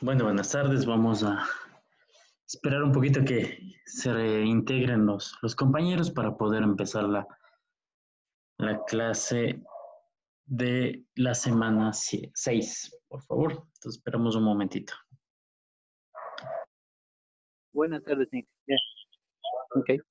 Bueno, buenas tardes. Vamos a esperar un poquito que se reintegren los compañeros para poder empezar la clase de la semana 6, por favor. Entonces, esperamos un momentito. Buenas tardes, Nick. Ya, ok.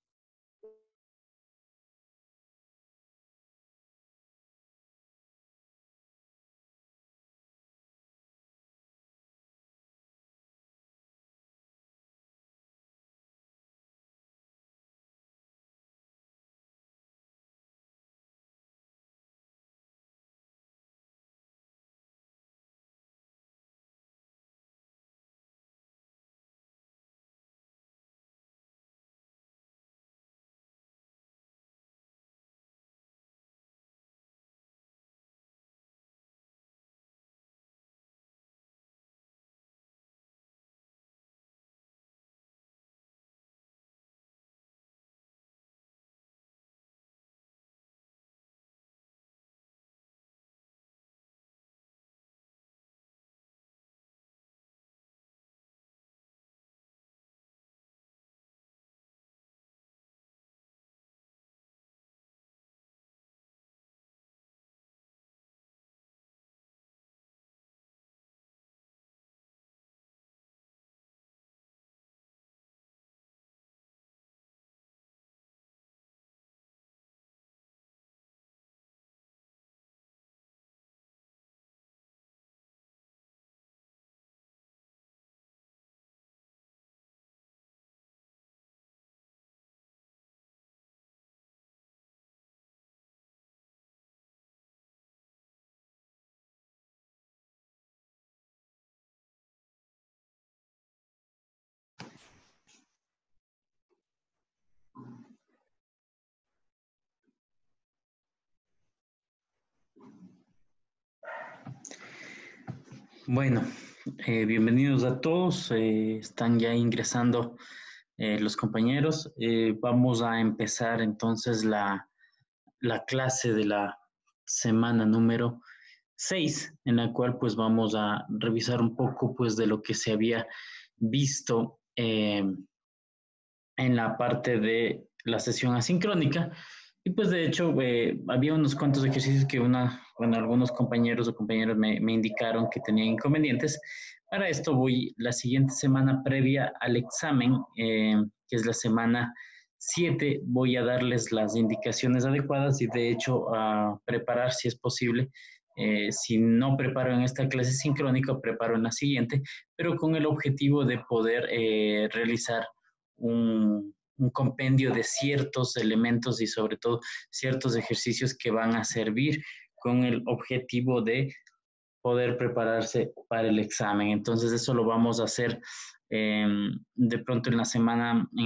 Bueno, bienvenidos a todos. Están ya ingresando los compañeros. Vamos a empezar entonces la clase de la semana número 6, en la cual pues vamos a revisar un poco pues de lo que se había visto en la parte de la sesión asincrónica. Y pues de hecho había unos cuantos ejercicios que algunos compañeros o compañeras me indicaron que tenían inconvenientes. Para esto voy la siguiente semana previa al examen, que es la semana 7, voy a darles las indicaciones adecuadas y de hecho a preparar si es posible. Si no preparo en esta clase sincrónica, preparo en la siguiente, pero con el objetivo de poder realizar un compendio de ciertos elementos y sobre todo ciertos ejercicios que van a servir con el objetivo de poder prepararse para el examen. Entonces eso lo vamos a hacer de pronto en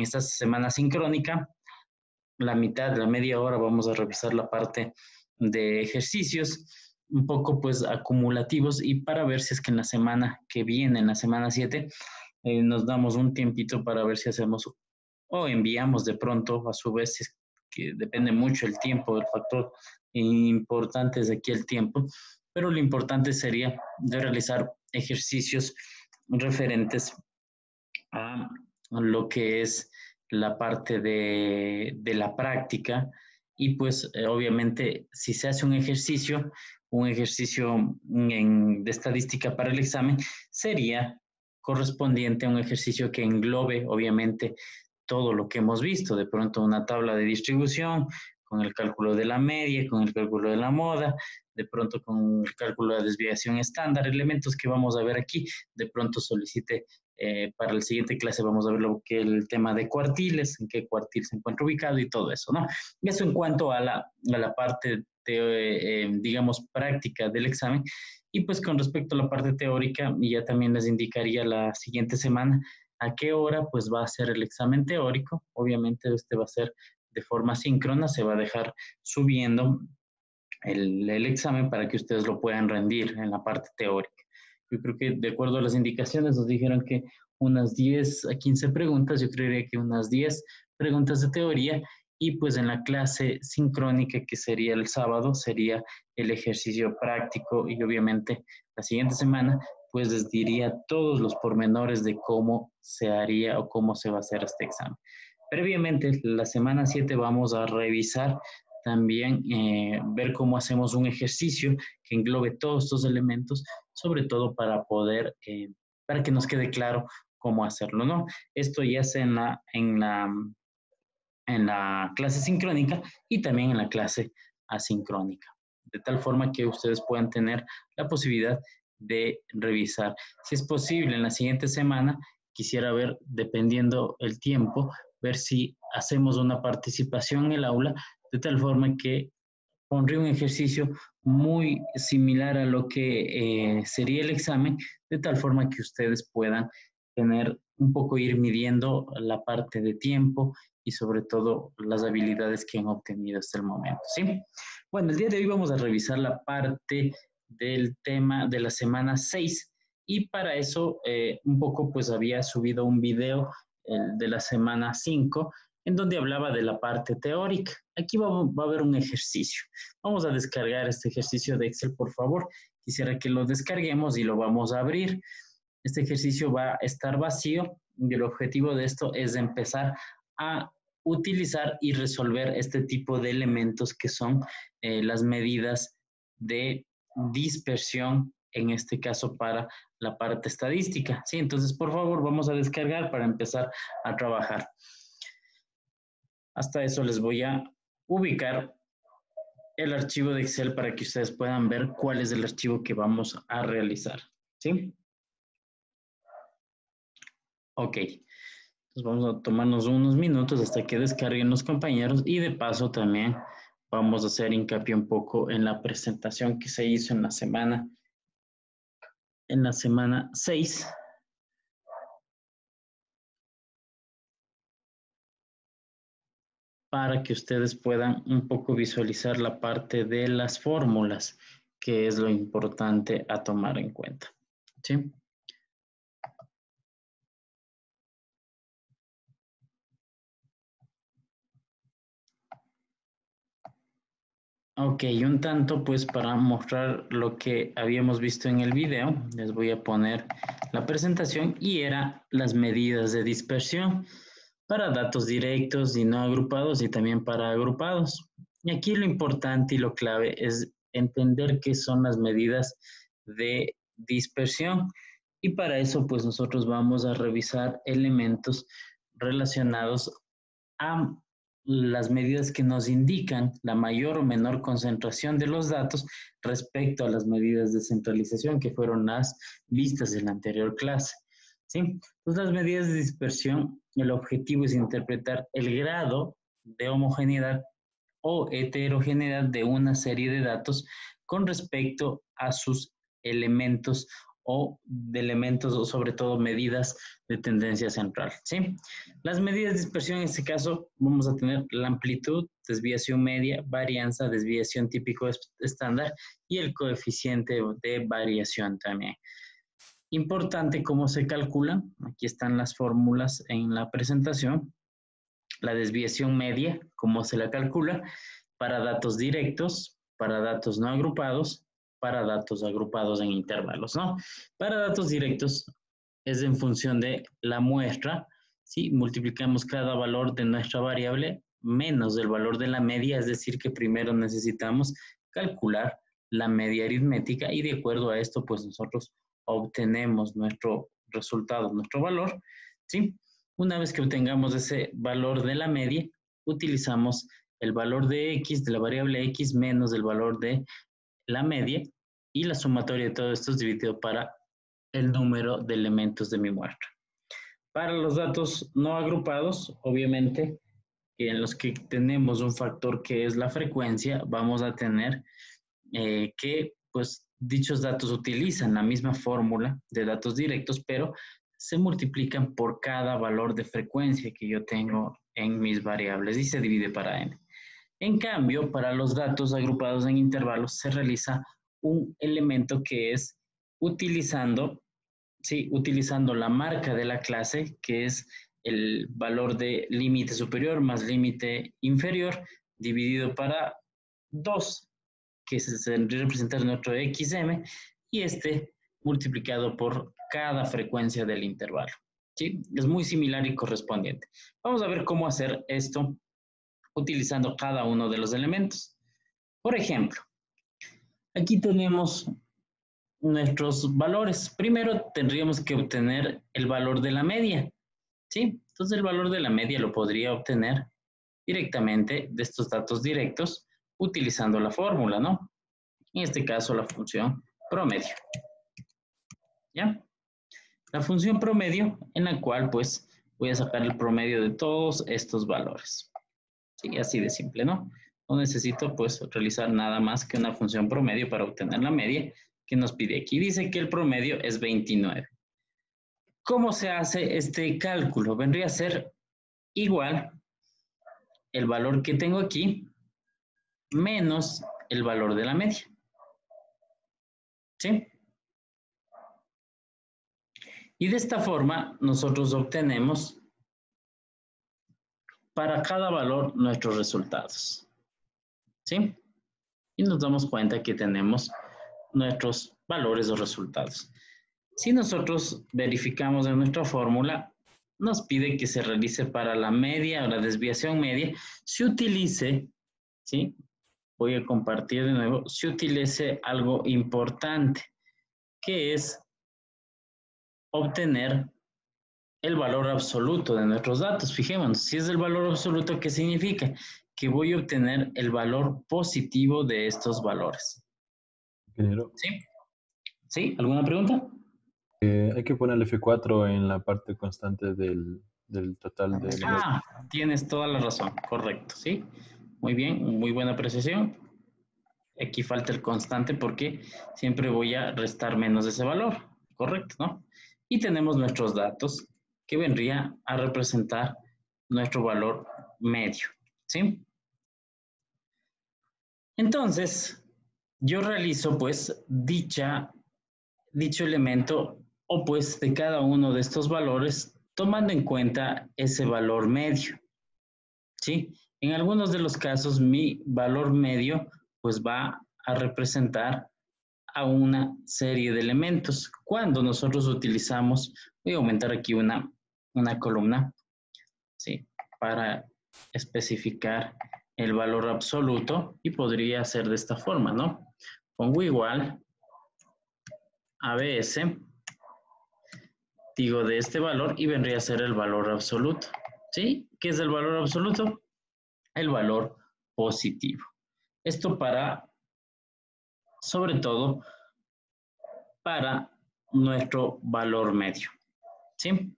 esta semana sincrónica, la mitad, la media hora vamos a revisar la parte de ejercicios un poco pues acumulativos y para ver si es que en la semana que viene, en la semana 7, nos damos un tiempito para ver si hacemos o enviamos de pronto, a su vez, que depende mucho el tiempo, el factor importante es aquí el tiempo, pero lo importante sería de realizar ejercicios referentes a lo que es la parte de la práctica y pues obviamente si se hace un ejercicio de estadística para el examen, sería correspondiente a un ejercicio que englobe obviamente todo lo que hemos visto, de pronto una tabla de distribución, con el cálculo de la media, con el cálculo de la moda, de pronto con el cálculo de desviación estándar, elementos que vamos a ver aquí, de pronto solicite para la siguiente clase vamos a ver lo que el tema de cuartiles, en qué cuartil se encuentra ubicado y todo eso, ¿no? Eso en cuanto a la parte, digamos, práctica del examen. Y pues con respecto a la parte teórica, ya también les indicaría la siguiente semana a qué hora pues va a ser el examen teórico. Obviamente este va a ser de forma síncrona, se va a dejar subiendo el examen para que ustedes lo puedan rendir en la parte teórica. Yo creo que de acuerdo a las indicaciones nos dijeron que unas 10 a 15 preguntas, yo creería que unas 10 preguntas de teoría y pues en la clase sincrónica que sería el sábado sería el ejercicio práctico y obviamente la siguiente semana pues les diría todos los pormenores de cómo se haría o cómo se va a hacer este examen. Previamente, la semana 7 vamos a revisar también, ver cómo hacemos un ejercicio que englobe todos estos elementos, sobre todo para poder, para que nos quede claro cómo hacerlo, ¿no? Esto ya sea en la clase sincrónica y también en la clase asincrónica, de tal forma que ustedes puedan tener la posibilidad de revisar. Si es posible, en la siguiente semana quisiera ver, dependiendo el tiempo, ver si hacemos una participación en el aula, de tal forma que pondría un ejercicio muy similar a lo que sería el examen, de tal forma que ustedes puedan tener un poco, ir midiendo la parte de tiempo y sobre todo las habilidades que han obtenido hasta el momento, ¿sí? Bueno, el día de hoy vamos a revisar la parte del tema de la semana 6 y para eso un poco pues había subido un video de la semana 5 en donde hablaba de la parte teórica. Aquí va a haber un ejercicio. Vamos a descargar este ejercicio de Excel, por favor. Quisiera que lo descarguemos y lo vamos a abrir. Este ejercicio va a estar vacío y el objetivo de esto es empezar a utilizar y resolver este tipo de elementos que son las medidas de dispersión, en este caso para la parte estadística. ¿Sí? Entonces, por favor, vamos a descargar para empezar a trabajar. Hasta eso les voy a ubicar el archivo de Excel para que ustedes puedan ver cuál es el archivo que vamos a realizar. ¿Sí? Ok. Entonces vamos a tomarnos unos minutos hasta que descarguen los compañeros y de paso también vamos a hacer hincapié un poco en la presentación que se hizo en la semana 6. Para que ustedes puedan un poco visualizar la parte de las fórmulas, que es lo importante a tomar en cuenta. ¿Sí? Ok, un tanto pues para mostrar lo que habíamos visto en el video, les voy a poner la presentación y era las medidas de dispersión para datos directos y no agrupados y también para agrupados. Y aquí lo importante y lo clave es entender qué son las medidas de dispersión y para eso pues nosotros vamos a revisar elementos relacionados a las medidas que nos indican la mayor o menor concentración de los datos respecto a las medidas de centralización que fueron las vistas en la anterior clase. ¿Sí? Entonces, las medidas de dispersión, el objetivo es interpretar el grado de homogeneidad o heterogeneidad de una serie de datos con respecto a sus elementos o de elementos o sobre todo medidas de tendencia central, ¿sí? Las medidas de dispersión en este caso vamos a tener la amplitud, desviación media, varianza, desviación típico estándar y el coeficiente de variación también. Importante cómo se calculan, aquí están las fórmulas en la presentación, la desviación media, cómo se la calcula, para datos directos, para datos no agrupados, para datos agrupados en intervalos, ¿no? Para datos directos es en función de la muestra, ¿sí? Multiplicamos cada valor de nuestra variable menos el valor de la media, es decir, que primero necesitamos calcular la media aritmética y de acuerdo a esto, pues nosotros obtenemos nuestro resultado, nuestro valor, ¿sí? Una vez que obtengamos ese valor de la media, utilizamos el valor de x, de la variable x, menos el valor de la media, y la sumatoria de todo esto es dividido para el número de elementos de mi muestra. Para los datos no agrupados, obviamente, en los que tenemos un factor que es la frecuencia, vamos a tener que, pues, dichos datos utilizan la misma fórmula de datos directos, pero se multiplican por cada valor de frecuencia que yo tengo en mis variables y se divide para n. En cambio, para los datos agrupados en intervalos se realiza un elemento que es utilizando, sí, utilizando la marca de la clase, que es el valor de límite superior más límite inferior, dividido para 2, que se tendría que representar nuestro XM, y este multiplicado por cada frecuencia del intervalo. ¿Sí? Es muy similar y correspondiente. Vamos a ver cómo hacer esto utilizando cada uno de los elementos. Por ejemplo, aquí tenemos nuestros valores. Primero tendríamos que obtener el valor de la media. ¿Sí? Entonces el valor de la media lo podría obtener directamente de estos datos directos utilizando la fórmula, ¿no? En este caso la función promedio. ¿Ya? La función promedio en la cual pues voy a sacar el promedio de todos estos valores. Sí, así de simple, ¿no? No necesito pues realizar nada más que una función promedio para obtener la media que nos pide aquí. Dice que el promedio es 29. ¿Cómo se hace este cálculo? Vendría a ser igual el valor que tengo aquí menos el valor de la media. ¿Sí? Y de esta forma nosotros obtenemos para cada valor nuestros resultados. ¿Sí? Y nos damos cuenta que tenemos nuestros valores o resultados. Si nosotros verificamos en nuestra fórmula, nos pide que se realice para la media o la desviación media, se utilice, ¿sí? Voy a compartir de nuevo, se utilice algo importante, que es obtener el valor absoluto de nuestros datos. Fijémonos, si es el valor absoluto, ¿qué significa? Que voy a obtener el valor positivo de estos valores. Ingeniero. ¿Sí? ¿Sí? ¿Alguna pregunta? Hay que poner el F4 en la parte constante del total de... Tienes toda la razón, correcto, ¿sí? Muy bien, muy buena apreciación. Aquí falta el constante porque siempre voy a restar menos de ese valor, correcto, ¿no? Y tenemos nuestros datos que vendría a representar nuestro valor medio, ¿sí? Entonces, yo realizo pues dicho elemento o pues de cada uno de estos valores tomando en cuenta ese valor medio, ¿sí? En algunos de los casos mi valor medio pues va a representar a una serie de elementos. Cuando nosotros utilizamos, voy a aumentar aquí una columna, ¿sí? Para especificar el valor absoluto y podría ser de esta forma, ¿no? Pongo igual ABS, digo de este valor y vendría a ser el valor absoluto, ¿sí? ¿Qué es el valor absoluto? El valor positivo. Esto para, sobre todo, para nuestro valor medio, ¿sí?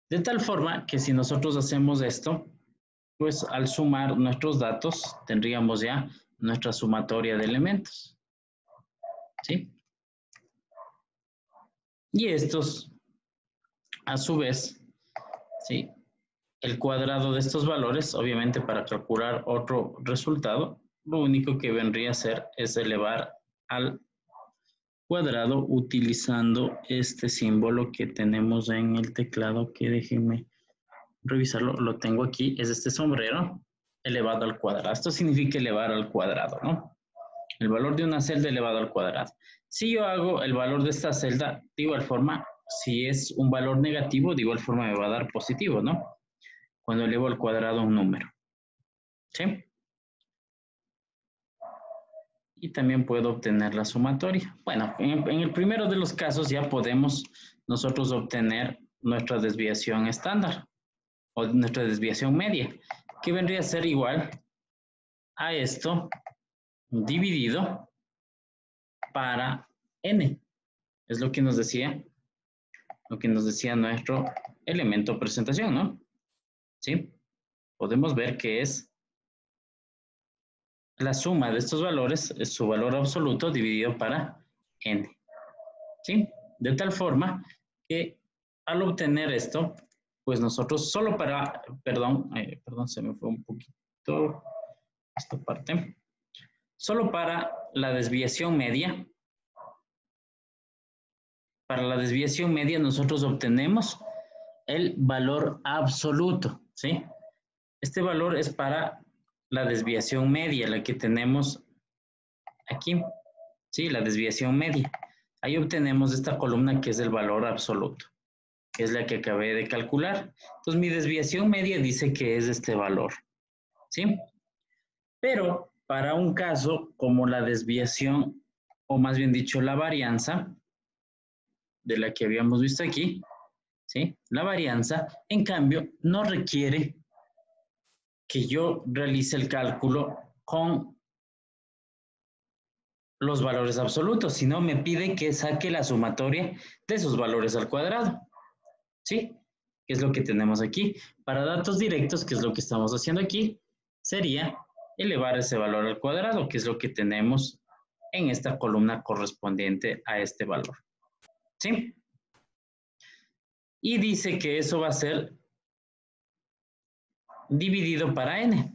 De tal forma que si nosotros hacemos esto, pues al sumar nuestros datos, tendríamos ya nuestra sumatoria de elementos, ¿sí? Y estos, a su vez, ¿sí? El cuadrado de estos valores, obviamente para calcular otro resultado, lo único que vendría a hacer es elevar al cuadrado utilizando este símbolo que tenemos en el teclado, que déjenme revisarlo, lo tengo aquí, es este sombrero elevado al cuadrado. Esto significa elevar al cuadrado, ¿no? El valor de una celda elevado al cuadrado. Si yo hago el valor de esta celda, de igual forma, si es un valor negativo, de igual forma me va a dar positivo, ¿no? Cuando elevo al cuadrado un número. ¿Sí? Y también puedo obtener la sumatoria. Bueno, en el primero de los casos ya podemos nosotros obtener nuestra desviación estándar o nuestra desviación media, que vendría a ser igual a esto dividido para n. Es lo que nos decía nuestro elemento de presentación, ¿no? ¿Sí? Podemos ver que es la suma de estos valores, es su valor absoluto dividido para n. ¿Sí? De tal forma que al obtener esto, pues nosotros solo para, perdón, se me fue un poquito esta parte. Solo para la desviación media, nosotros obtenemos el valor absoluto, ¿sí? Este valor es para la desviación media, la que tenemos aquí, ¿sí? La desviación media. ahí obtenemos esta columna que es el valor absoluto, que es la que acabé de calcular. Entonces, mi desviación media dice que es este valor, ¿sí? Pero para un caso como la desviación, o más bien dicho, la varianza, de la que habíamos visto aquí, ¿sí? La varianza, en cambio, no requiere que yo realice el cálculo con los valores absolutos, sino me pide que saque la sumatoria de esos valores al cuadrado, ¿sí? Que es lo que tenemos aquí. Para datos directos, que es lo que estamos haciendo aquí, sería elevar ese valor al cuadrado, que es lo que tenemos en esta columna correspondiente a este valor, ¿sí? Y dice que eso va a ser dividido para n.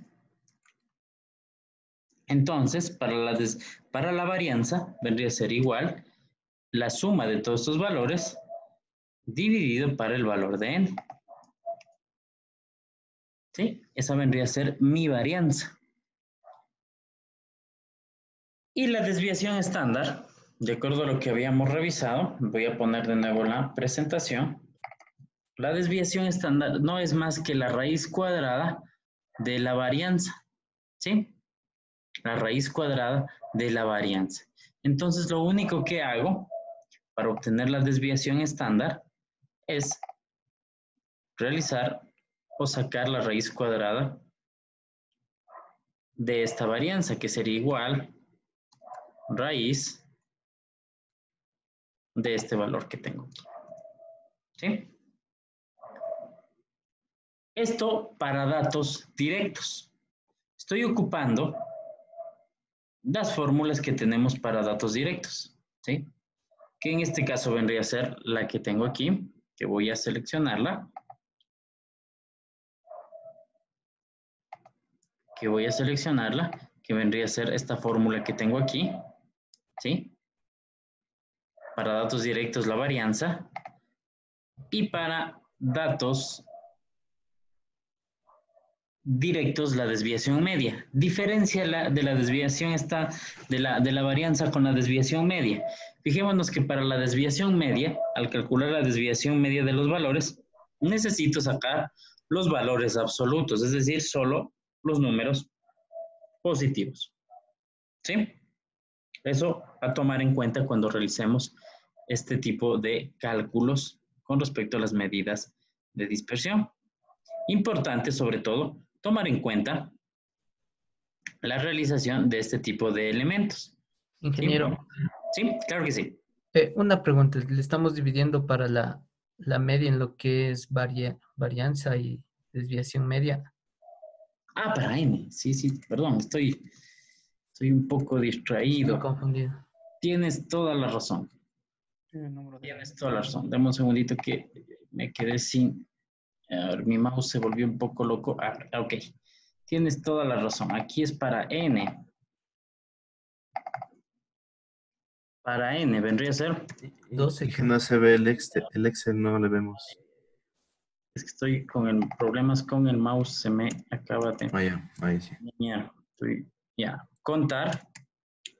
Entonces, para la varianza vendría a ser igual la suma de todos estos valores dividido para el valor de n. ¿Sí? Esa vendría a ser mi varianza. Y la desviación estándar, de acuerdo a lo que habíamos revisado, voy a poner de nuevo la presentación. La desviación estándar no es más que la raíz cuadrada de la varianza, ¿sí? La raíz cuadrada de la varianza. Entonces, lo único que hago para obtener la desviación estándar es realizar o sacar la raíz cuadrada de esta varianza, que sería igual raíz de este valor que tengo aquí. ¿Sí? Esto para datos directos. Estoy ocupando las fórmulas que tenemos para datos directos, ¿sí? Que en este caso vendría a ser la que tengo aquí, que voy a seleccionarla. Que vendría a ser esta fórmula que tengo aquí, ¿sí? Para datos directos la varianza y para datos directos la desviación media. Diferencia de la desviación de la varianza con la desviación media. Fijémonos que para la desviación media, al calcular la desviación media de los valores, necesito sacar los valores absolutos, es decir, solo los números positivos. ¿Sí? Eso a tomar en cuenta cuando realicemos este tipo de cálculos con respecto a las medidas de dispersión. Importante, sobre todo, tomar en cuenta la realización de este tipo de elementos. Ingeniero, ¿Sí? Claro que sí. una pregunta. Le estamos dividiendo para la media en lo que es varianza y desviación media. Ah, para n. Sí, perdón, estoy un poco distraído. Estoy confundido. Tienes toda la razón. Tienes toda la razón. Dame un segundito que me quedé sin... A ver, mi mouse se volvió un poco loco. Ah, ok. Tienes toda la razón. Aquí es para n. Para n vendría a ser... 12. Y que no se ve el Excel no le vemos. Es que estoy con problemas con el mouse. Se me acaba de... Ah, ya, ahí sí. Ya. Contar.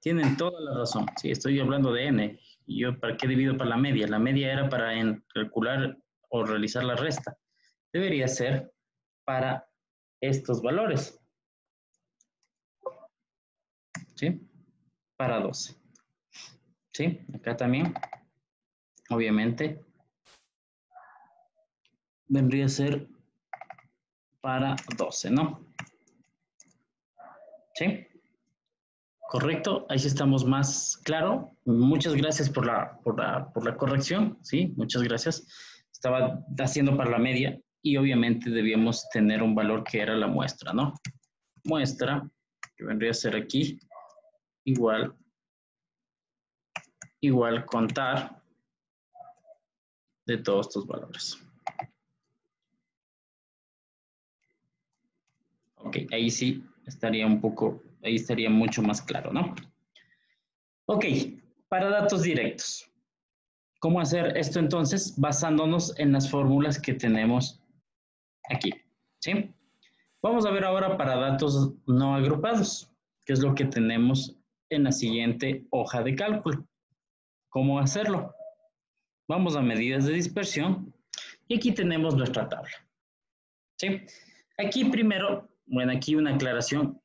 Tienen toda la razón. Sí, estoy hablando de n. ¿Y yo para qué divido para la media? La media era para calcular o realizar la resta. Debería ser para estos valores. ¿Sí? Para 12. ¿Sí? Acá también, obviamente, vendría a ser para 12, ¿no? ¿Sí? Correcto, ahí sí estamos más claro. Muchas gracias por la corrección, ¿sí? Muchas gracias. Estaba haciendo para la media y obviamente debíamos tener un valor que era la muestra, ¿no? Muestra, que vendría a ser aquí, igual contar de todos estos valores. Ok, ahí sí estaría ahí estaría mucho más claro, ¿no? Ok, para datos directos. ¿Cómo hacer esto entonces? Basándonos en las fórmulas que tenemos aquí, ¿sí? Vamos a ver ahora para datos no agrupados, que es lo que tenemos en la siguiente hoja de cálculo. cómo hacerlo. Vamos a medidas de dispersión y aquí tenemos nuestra tabla. ¿Sí? Aquí primero, bueno, aquí una aclaración,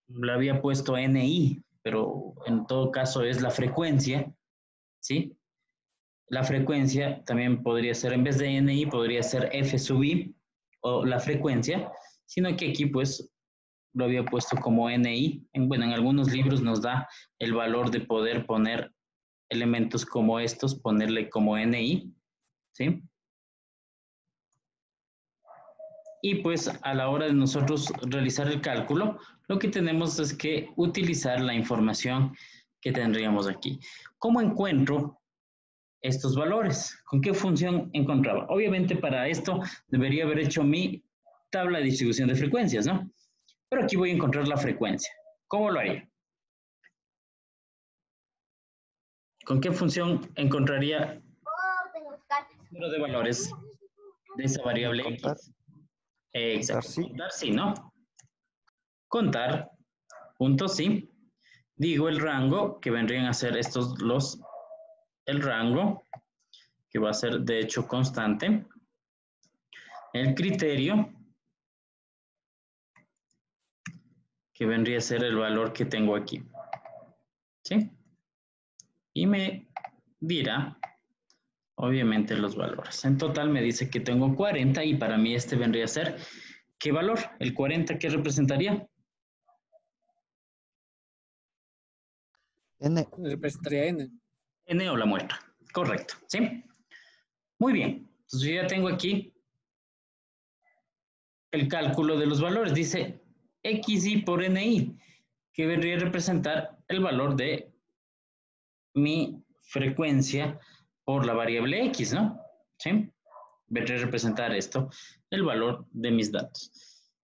le había puesto NI, pero en todo caso es la frecuencia, ¿sí? La frecuencia también podría ser, en vez de NI, podría ser F sub I, o la frecuencia, sino que aquí pues lo había puesto como NI. Bueno, en algunos libros nos da el valor de poder poner elementos como estos, ponerle como NI, ¿sí? Y pues a la hora de nosotros realizar el cálculo, lo que tenemos es que utilizar la información que tendríamos aquí. ¿Cómo encuentro estos valores? ¿Con qué función encontraba? Obviamente para esto debería haber hecho mi tabla de distribución de frecuencias, ¿no? Pero aquí voy a encontrar la frecuencia. ¿Cómo lo haría? ¿Con qué función encontraría el número de valores de esa variable Contar. X? Exacto. Sí. Contar sí, ¿no? Contar, punto sí. Digo el rango, que vendrían a ser estos el rango, que va a ser de hecho constante. El criterio, que vendría a ser el valor que tengo aquí. ¿Sí? Y me dirá, obviamente, los valores. En total me dice que tengo 40 y para mí este vendría a ser, ¿qué valor? El 40, ¿qué representaría? N. Representaría N. N o la muestra. Correcto, ¿sí? Muy bien. Entonces yo ya tengo aquí el cálculo de los valores. Dice XI por NI, que vendría a representar el valor de mi frecuencia por la variable X, ¿no? ¿Sí? Vendría a representar esto, el valor de mis datos.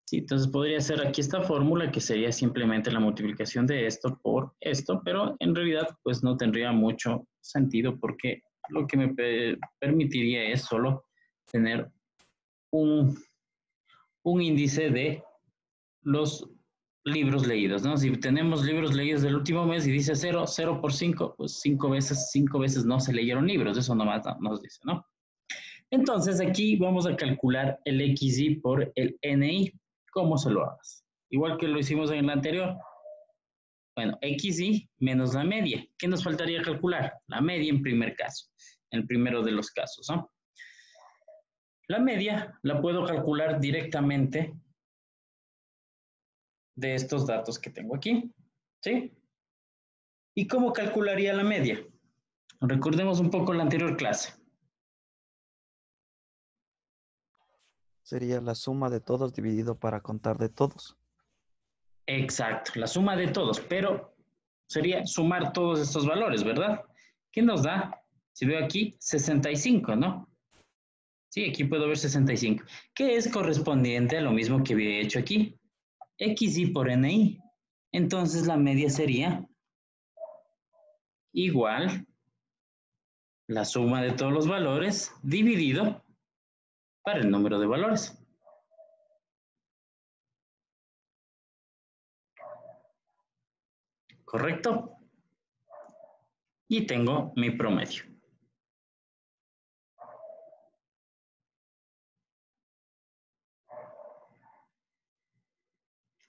Sí, entonces podría ser aquí esta fórmula que sería simplemente la multiplicación de esto por esto, pero en realidad pues no tendría mucho sentido porque lo que me permitiría es solo tener un índice de los libros leídos, ¿no? Si tenemos libros leídos del último mes y dice 0, 0 por 5, pues 5 veces no se leyeron libros, eso nomás nos dice, ¿no? Entonces aquí vamos a calcular el XI por el NI. ¿Cómo se lo hagas? Igual que lo hicimos en el anterior. Bueno, XI menos la media. ¿Qué nos faltaría calcular? La media en primer caso, en el primero de los casos, ¿no? La media la puedo calcular directamente de estos datos que tengo aquí, ¿sí? ¿Y cómo calcularía la media? Recordemos un poco la anterior clase. Sería la suma de todos dividido para contar de todos. Exacto, la suma de todos, pero sería sumar todos estos valores, ¿verdad? ¿Qué nos da? Si veo aquí, 65, ¿no? Sí, aquí puedo ver 65, que es correspondiente a lo mismo que había hecho aquí. XI por NI. Entonces la media sería igual la suma de todos los valores dividido para el número de valores. ¿Correcto? Y tengo mi promedio.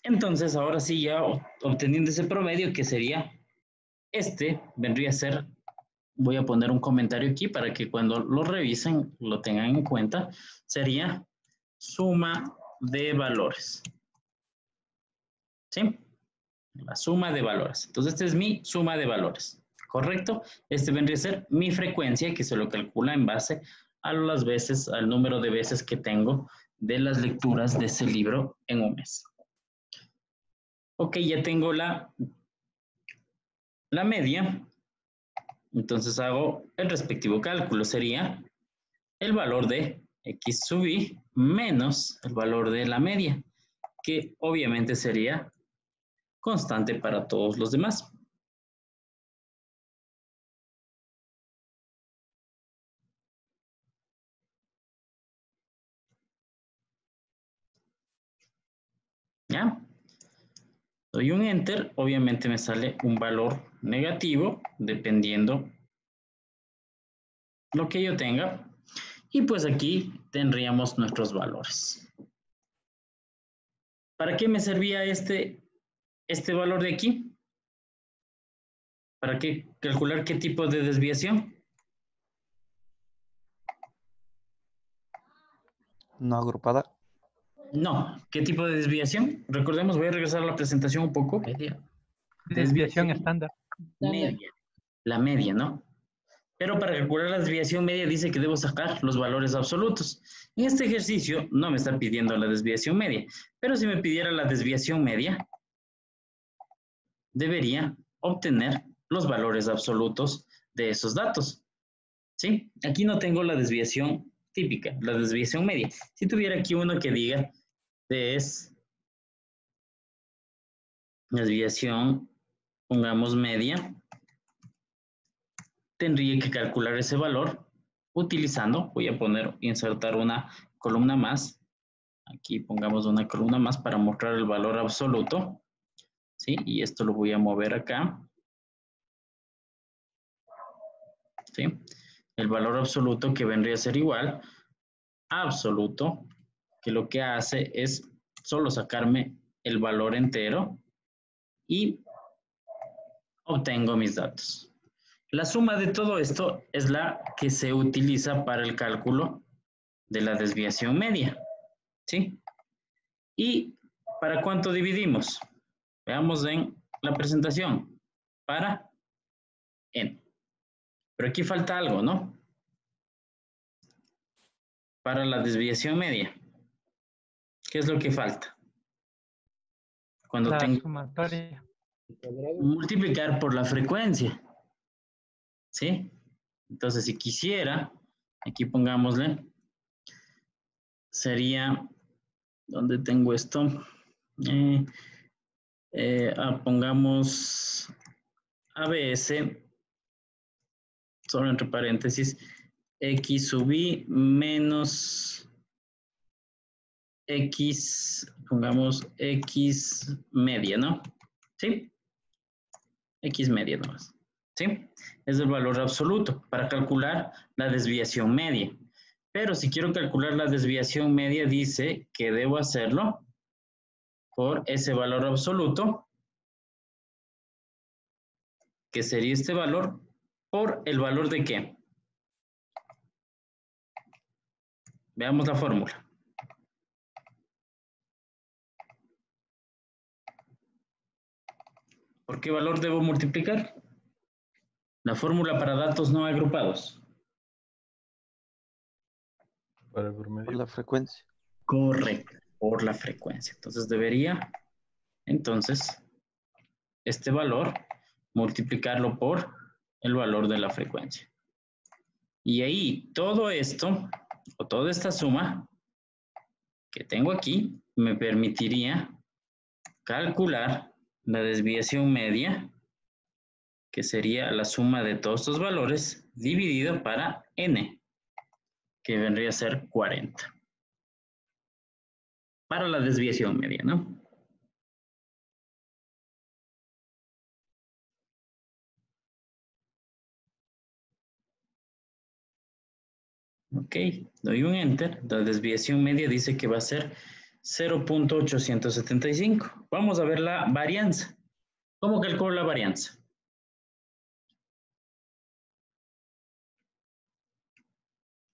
Entonces, ahora sí, ya obteniendo ese promedio, que sería este, vendría a ser, voy a poner un comentario aquí para que cuando lo revisen lo tengan en cuenta, sería suma de valores. ¿Sí? La suma de valores. Entonces, esta es mi suma de valores. ¿Correcto? Este vendría a ser mi frecuencia, que se lo calcula en base a las veces, al número de veces que tengo de las lecturas de ese libro en un mes. Ok, ya tengo la media. Entonces hago el respectivo cálculo. Sería el valor de X sub I menos el valor de la media, que obviamente sería constante para todos los demás. ¿Ya? Doy un enter, obviamente me sale un valor negativo dependiendo lo que yo tenga. Y pues aquí tendríamos nuestros valores. ¿Para qué me servía este valor de aquí? ¿Para qué calcular qué tipo de desviación? No agrupada. No, ¿qué tipo de desviación? Recordemos, voy a regresar a la presentación un poco. Media. Desviación estándar. Media, la media, ¿no? Pero para calcular la desviación media dice que debo sacar los valores absolutos. En este ejercicio no me está pidiendo la desviación media, pero si me pidiera la desviación media, debería obtener los valores absolutos de esos datos. ¿Sí? Aquí no tengo la desviación típica, la desviación media. Si tuviera aquí uno que diga es desviación, pongamos media, tendría que calcular ese valor utilizando, voy a insertar una columna más. Aquí pongamos una columna más para mostrar el valor absoluto. ¿Sí? Y esto lo voy a mover acá. ¿Sí? El valor absoluto que vendría a ser igual a absoluto, que lo que hace es solo sacarme el valor entero y obtengo mis datos. La suma de todo esto es la que se utiliza para el cálculo de la desviación media. ¿Sí? ¿Y para cuánto dividimos? Veamos en la presentación. Para n. Pero aquí falta algo, ¿no? Para la desviación media. ¿Qué es lo que falta? Cuando La tengo sumatoria. multiplicar por la frecuencia. ¿Sí? Entonces, si quisiera, aquí pongámosle, sería, ¿dónde tengo esto? Pongamos ABS, solo entre paréntesis, X sub I menos X, pongamos X media, ¿no? ¿Sí? X media nomás. ¿Sí? Es el valor absoluto para calcular la desviación media. Pero si quiero calcular la desviación media, dice que debo hacerlo por ese valor absoluto, que sería este valor, por el valor de ¿qué? Veamos la fórmula. ¿Por qué valor debo multiplicar? La fórmula para datos no agrupados. Para el Por promedio. la frecuencia. Correcto, por la frecuencia. Entonces debería, este valor, multiplicarlo por el valor de la frecuencia. Y ahí todo esto, o toda esta suma que tengo aquí, me permitiría calcular la desviación media, que sería la suma de todos estos valores, dividido para n, que vendría a ser 40. Para la desviación media, ¿no? Ok, doy un enter, la desviación media dice que va a ser 0.875. Vamos a ver la varianza. ¿Cómo calculo la varianza?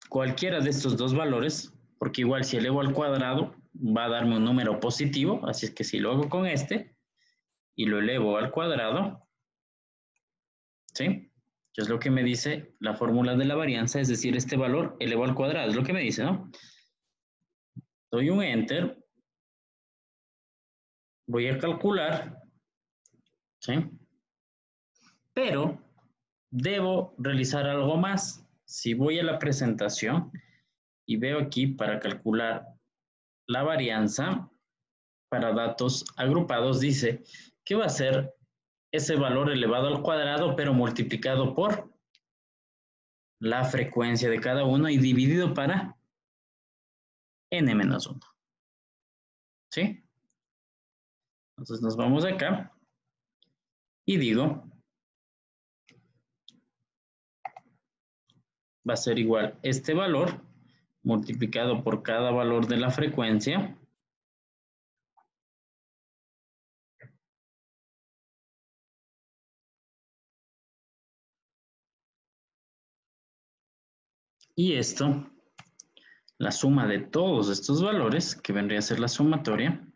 Cualquiera de estos dos valores, porque igual si elevo al cuadrado va a darme un número positivo, así es que si lo hago con este y lo elevo al cuadrado, ¿sí? Que es lo que me dice la fórmula de la varianza, es decir, este valor elevado al cuadrado, es lo que me dice, ¿no? Doy un enter, voy a calcular, ¿sí? Pero debo realizar algo más. Si voy a la presentación y veo aquí para calcular la varianza para datos agrupados, dice que va a ser ese valor elevado al cuadrado, pero multiplicado por la frecuencia de cada uno y dividido para n-1. ¿Sí? Entonces nos vamos acá y digo va a ser igual este valor multiplicado por cada valor de la frecuencia. Y esto, la suma de todos estos valores, que vendría a ser la sumatoria,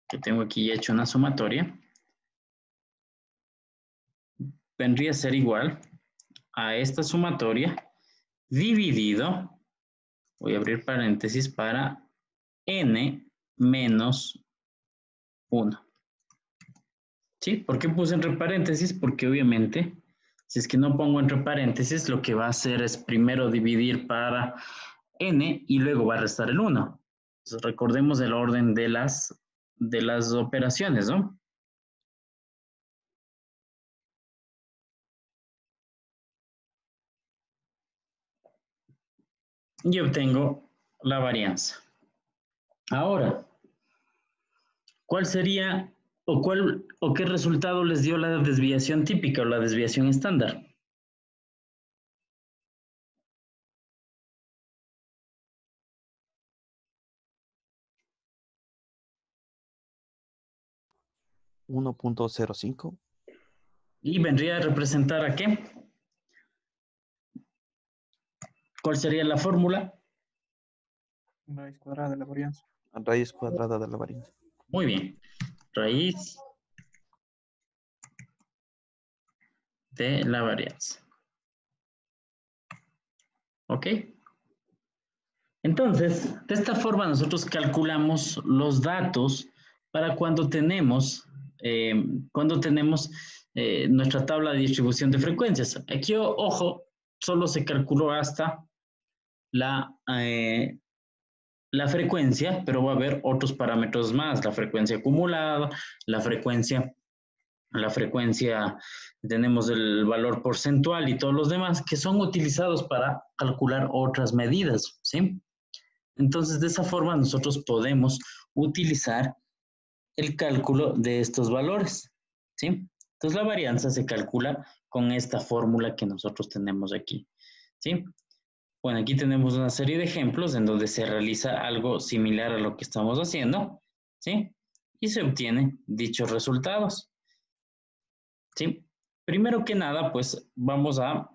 que tengo aquí hecho una sumatoria, vendría a ser igual a esta sumatoria dividido, voy a abrir paréntesis para n menos 1. ¿Sí? ¿Por qué puse entre paréntesis? Porque obviamente, si es que no pongo entre paréntesis, lo que va a hacer es primero dividir para n y luego va a restar el 1. Entonces, recordemos el orden de las operaciones, ¿no? Y obtengo la varianza. Ahora, ¿cuál sería o qué resultado les dio la desviación típica o la desviación estándar? ¿1.05? ¿Y vendría a representar a qué? ¿Cuál sería la fórmula? Raíz cuadrada de la varianza. Raíz cuadrada de la varianza. Muy bien. Raíz de la varianza. ¿Ok? Entonces, de esta forma nosotros calculamos los datos para cuando tenemos nuestra tabla de distribución de frecuencias. Aquí, ojo, solo se calculó hasta la frecuencia, pero va a haber otros parámetros más, la frecuencia acumulada, la frecuencia, tenemos el valor porcentual y todos los demás que son utilizados para calcular otras medidas, ¿sí? Entonces, de esa forma nosotros podemos utilizar el cálculo de estos valores, ¿sí? Entonces, la varianza se calcula con esta fórmula que nosotros tenemos aquí, ¿sí? Bueno, aquí tenemos una serie de ejemplos en donde se realiza algo similar a lo que estamos haciendo, ¿sí? Y se obtienen dichos resultados, ¿sí? Primero que nada, pues vamos a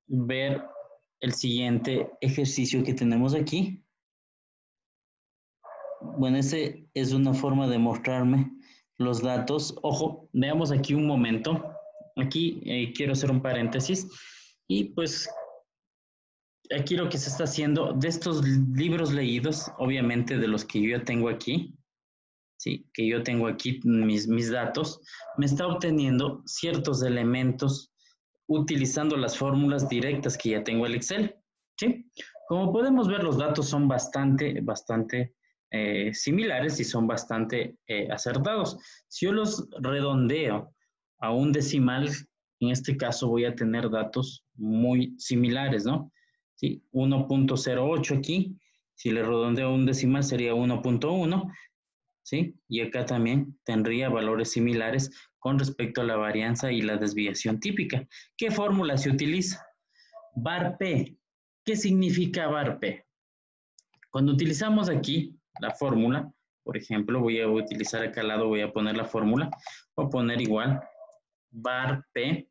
ver el siguiente ejercicio que tenemos aquí. Bueno, ese es una forma de mostrarme los datos. Ojo, veamos aquí un momento. Aquí quiero hacer un paréntesis y pues aquí lo que se está haciendo de estos libros leídos, obviamente de los que yo ya tengo aquí, ¿sí? Que yo tengo aquí mis datos, me está obteniendo ciertos elementos utilizando las fórmulas directas que ya tengo en el Excel, ¿sí? Como podemos ver, los datos son bastante similares y son bastante acertados. Si yo los redondeo a un decimal, en este caso voy a tener datos muy similares, ¿no? ¿Sí? 1.08 aquí, si le redondeo a un decimal sería 1.1, ¿sí? Y acá también tendría valores similares con respecto a la varianza y la desviación típica. ¿Qué fórmula se utiliza? VAR-P. ¿Qué significa VAR-P? Cuando utilizamos aquí la fórmula, por ejemplo, voy a utilizar acá al lado, voy a poner la fórmula, voy a poner igual VAR-P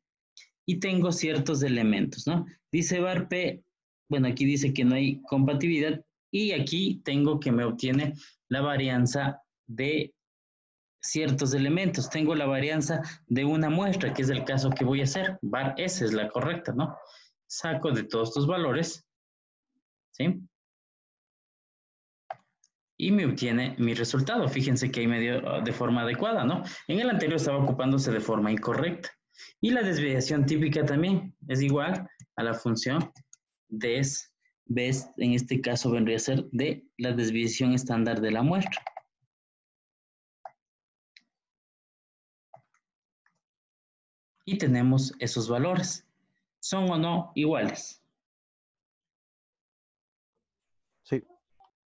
y tengo ciertos elementos, ¿no? Dice VAR-P, bueno, aquí dice que no hay compatibilidad y aquí tengo que me obtiene la varianza de ciertos elementos. Tengo la varianza de una muestra, que es el caso que voy a hacer. VAR S es la correcta, ¿no? Saco de todos estos valores, ¿sí? Y me obtiene mi resultado. Fíjense que ahí me dio de forma adecuada, ¿no? En el anterior estaba ocupándose de forma incorrecta. Y la desviación típica también es igual a la función des, en este caso vendría a ser de la desviación estándar de la muestra. Y tenemos esos valores. ¿Son o no iguales? Sí.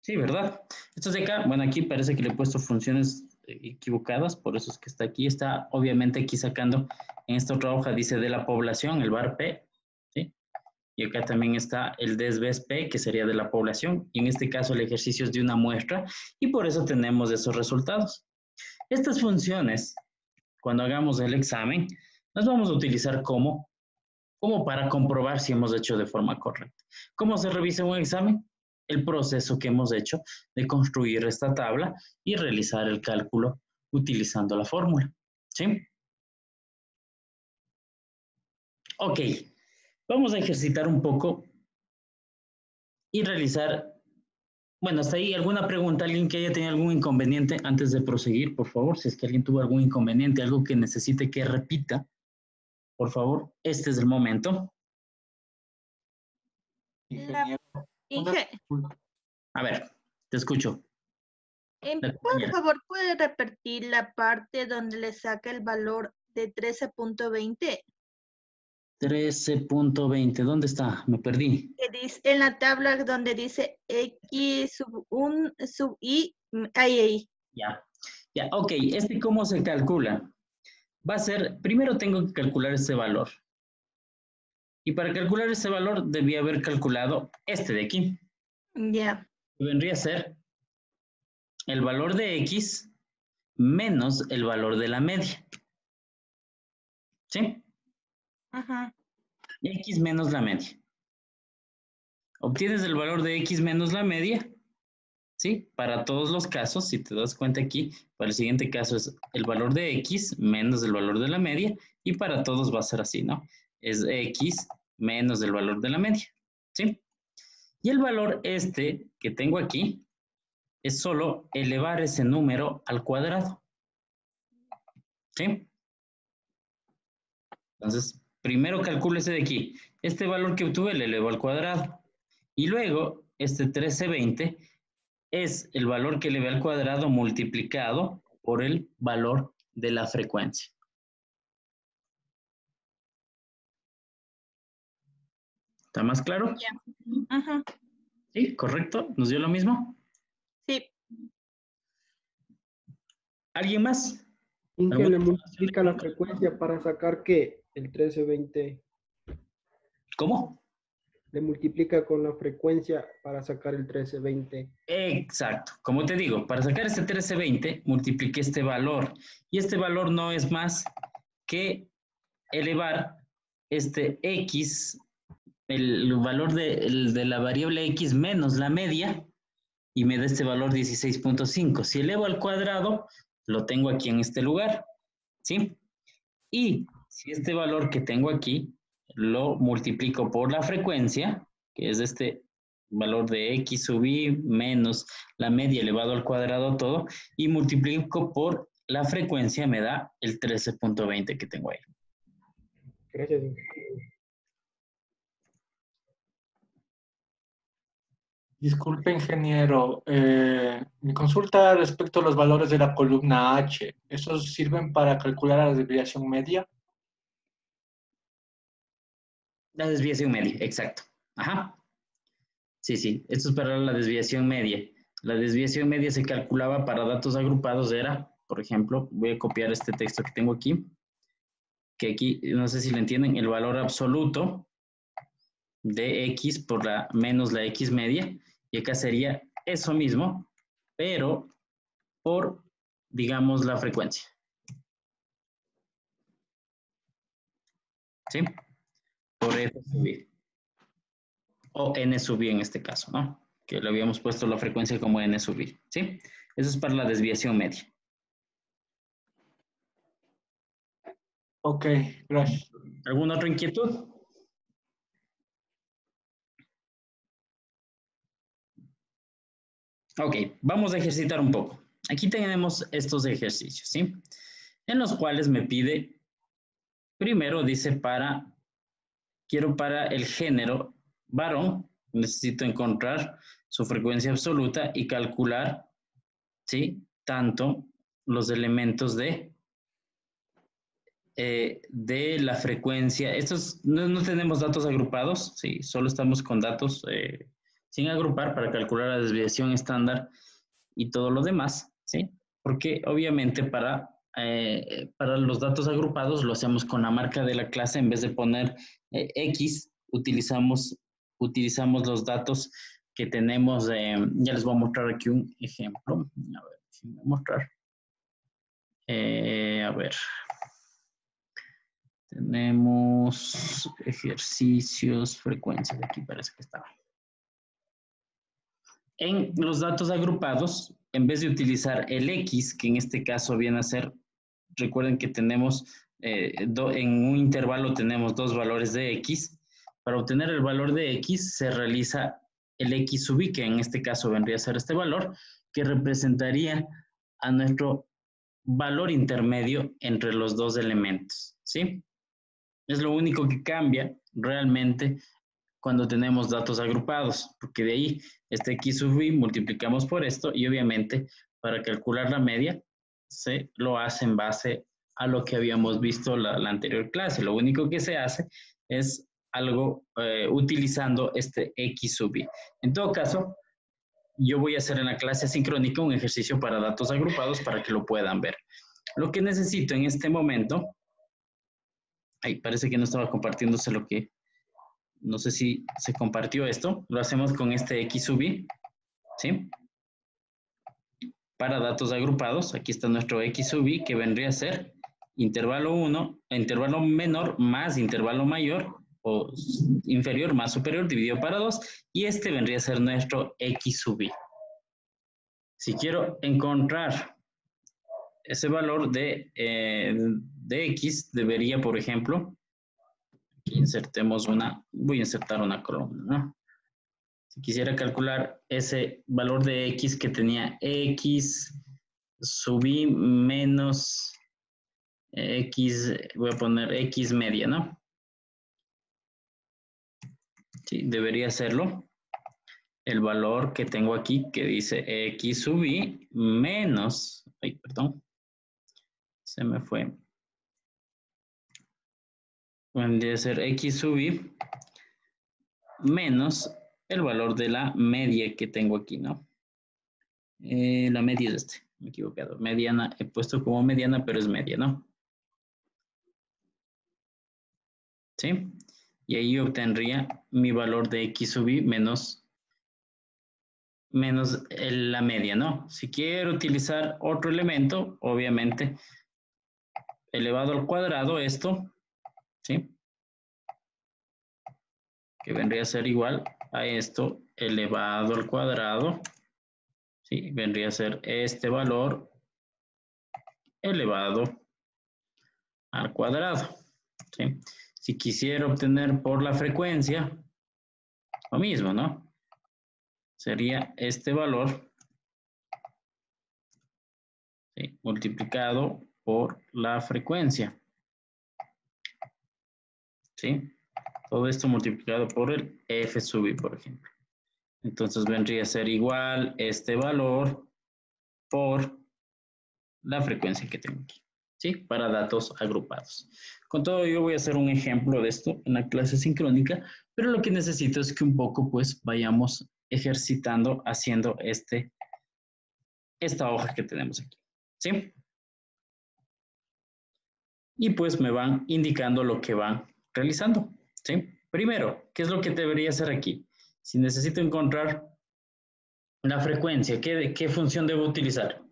Sí, ¿verdad? Estos de acá, bueno, aquí parece que le he puesto funciones equivocadas, por eso es que está aquí. Está obviamente aquí sacando, en esta otra hoja dice de la población, el VAR-P, y acá también está el DSBSP, que sería de la población, y en este caso el ejercicio es de una muestra, y por eso tenemos esos resultados. Estas funciones, cuando hagamos el examen, las vamos a utilizar como para comprobar si hemos hecho de forma correcta. ¿Cómo se revisa un examen? El proceso que hemos hecho de construir esta tabla y realizar el cálculo utilizando la fórmula. ¿Sí? Ok, vamos a ejercitar un poco y realizar, bueno, hasta ahí alguna pregunta, alguien que haya tenido algún inconveniente antes de proseguir, por favor, si es que alguien tuvo algún inconveniente, algo que necesite que repita, por favor, este es el momento. A ver, te escucho. Por favor, ¿puede repetir la parte donde le saca el valor de 13.20? 13.20, ¿dónde está? Me perdí. En la tabla donde dice X sub 1 sub I, ahí. Ya, ok. ¿Cómo se calcula? Va a ser, primero tengo que calcular este valor. Y para calcular este valor debía haber calculado este de aquí. Ya. Vendría a ser el valor de X menos el valor de la media. ¿Sí? Ajá. X menos la media. Obtienes el valor de X menos la media, ¿sí? Para todos los casos, si te das cuenta aquí, para el siguiente caso es el valor de X menos el valor de la media, y para todos va a ser así, ¿no? Es X menos el valor de la media, ¿sí? Y el valor que tengo aquí es solo elevar ese número al cuadrado, ¿sí? Entonces, primero calculo ese de aquí. Este valor que obtuve le elevo al cuadrado. Y luego, 1320 es el valor que elevé al cuadrado multiplicado por el valor de la frecuencia. ¿Está más claro? Yeah. Ajá. Sí, correcto. ¿Nos dio lo mismo? Sí. ¿Alguien más? ¿En qué le multiplica la frecuencia para sacar qué? El 1320. ¿Cómo? Le multiplica con la frecuencia para sacar el 1320. Exacto. Como te digo, para sacar este 1320, multipliqué este valor. Y este valor no es más que elevar este X, el valor de la variable X menos la media, y me da este valor 16.5. Si elevo al cuadrado, lo tengo aquí en este lugar, ¿sí? Y si este valor que tengo aquí lo multiplico por la frecuencia, que es este valor de X sub I menos la media elevado al cuadrado todo, y multiplico por la frecuencia, me da el 13.20 que tengo ahí. Gracias. Disculpe, ingeniero. Mi consulta respecto a los valores de la columna H. ¿Esos sirven para calcular la desviación media? La desviación media, exacto. Ajá. Sí, esto es para la desviación media. La desviación media se calculaba para datos agrupados, era, por ejemplo, voy a copiar este texto que tengo aquí, que aquí, no sé si lo entienden, el valor absoluto de X por la menos la X media, y acá sería eso mismo, pero por, digamos, la frecuencia. ¿Sí? Por F sub I. O N sub I en este caso, ¿no? Que le habíamos puesto la frecuencia como N sub I. ¿Sí? Eso es para la desviación media. Ok, gracias. ¿Alguna otra inquietud? Ok, vamos a ejercitar un poco. Aquí tenemos estos ejercicios, ¿sí? En los cuales me pide, primero dice quiero para el género varón, necesito encontrar su frecuencia absoluta y calcular, ¿sí? Tanto los elementos de la frecuencia. Estos no tenemos datos agrupados, ¿sí? Solo estamos con datos sin agrupar para calcular la desviación estándar y todo lo demás, ¿sí? Porque obviamente para los datos agrupados lo hacemos con la marca de la clase en vez de poner X utilizamos los datos que tenemos. Ya les voy a mostrar aquí un ejemplo. A ver, déjenme mostrar. A ver. Tenemos ejercicios, frecuencias. Aquí parece que estaba. En los datos agrupados, en vez de utilizar el X, que en este caso viene a ser, recuerden que tenemos, en un intervalo tenemos dos valores de X. Para obtener el valor de X se realiza el X sub I, que en este caso vendría a ser este valor, que representaría a nuestro valor intermedio entre los dos elementos, ¿sí? Es lo único que cambia realmente cuando tenemos datos agrupados, porque de ahí este X sub I multiplicamos por esto y obviamente para calcular la media se lo hace en base a lo que habíamos visto la anterior clase. Lo único que se hace es algo utilizando este X sub I. En todo caso, yo voy a hacer en la clase asincrónica un ejercicio para datos agrupados para que lo puedan ver. Lo que necesito en este momento, ahí parece que no estaba compartiéndose lo que, no sé si se compartió esto, lo hacemos con este X sub I, ¿sí? Para datos agrupados, aquí está nuestro X sub I, que vendría a ser intervalo 1, intervalo menor más intervalo mayor, o inferior más superior dividido para 2, y este vendría a ser nuestro X sub I. Si quiero encontrar ese valor de X, debería, por ejemplo, aquí insertemos voy a insertar una columna, ¿no? Si quisiera calcular ese valor de X que tenía X sub I menos X, voy a poner X media, ¿no? Sí, debería hacerlo. El valor que tengo aquí que dice X sub I menos, ay, perdón, se me fue. Vendría a ser X sub I menos el valor de la media que tengo aquí, ¿no? La media es me he equivocado. Mediana, he puesto como mediana, pero es media, ¿no? ¿Sí? Y ahí obtendría mi valor de X sub I menos la media, ¿no? Si quiero utilizar otro elemento, obviamente, elevado al cuadrado, esto, ¿sí? Que vendría a ser igual a esto elevado al cuadrado, ¿sí? Vendría a ser este valor elevado al cuadrado, ¿sí? Si quisiera obtener por la frecuencia, lo mismo, ¿no? Sería este valor, ¿sí? Multiplicado por la frecuencia, ¿sí? Todo esto multiplicado por el F sub I, por ejemplo. Entonces vendría a ser igual este valor por la frecuencia que tengo aquí, ¿sí? Para datos agrupados. Con todo, yo voy a hacer un ejemplo de esto en la clase sincrónica, pero lo que necesito es que un poco, pues, vayamos ejercitando, haciendo esta hoja que tenemos aquí, ¿sí? Y pues me van indicando lo que van realizando, ¿sí? Primero, ¿qué es lo que debería hacer aquí? Si necesito encontrar la frecuencia, ¿qué función debo utilizar?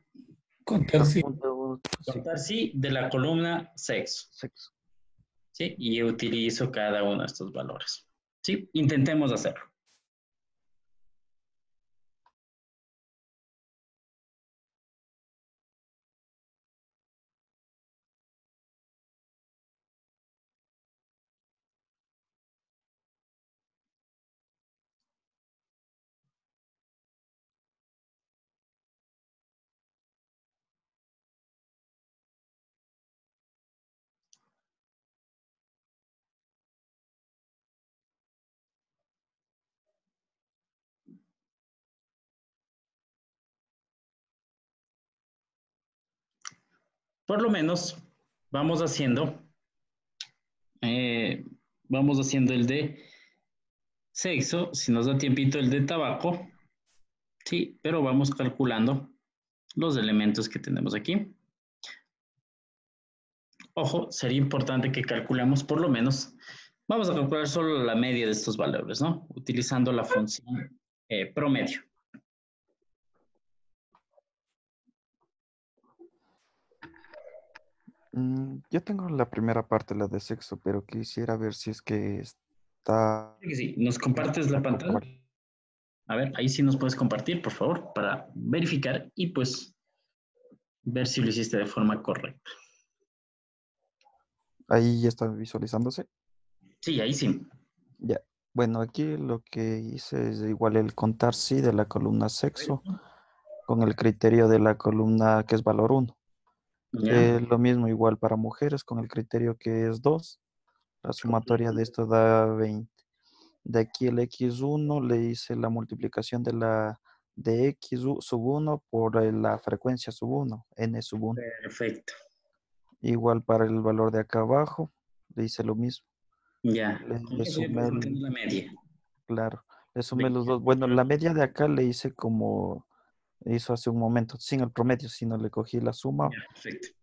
Contar sí. Contar sí de la columna sexo. ¿Sí? Y utilizo cada uno de estos valores. ¿Sí? Intentemos hacerlo. Por lo menos vamos haciendo el de sexo, si nos da tiempito el de tabaco, sí, pero vamos calculando los elementos que tenemos aquí. Ojo, sería importante que calculemos por lo menos Vamos a calcular solo la media de estos valores, ¿no? Utilizando la función promedio. Yo tengo la primera parte, la de sexo, pero quisiera ver si es que está... Sí, ¿nos compartes la pantalla? A ver, ahí sí nos puedes compartir, por favor, para verificar y pues ver si lo hiciste de forma correcta. Ahí ya está visualizándose. Sí, ahí sí. Ya. Bueno, aquí lo que hice es igual el contar sí de la columna sexo con el criterio de la columna que es valor 1. Ya. Lo mismo igual para mujeres con el criterio que es 2. La sumatoria de esto da 20. De aquí el x1 le hice la multiplicación de x sub 1 por la frecuencia sub 1, n sub 1. Perfecto. Igual para el valor de acá abajo, le hice lo mismo. Ya. Le sumé la media. Claro, le sumé los dos. Bueno, la media de acá le hice como hizo hace un momento, sin el promedio, sino le cogí la suma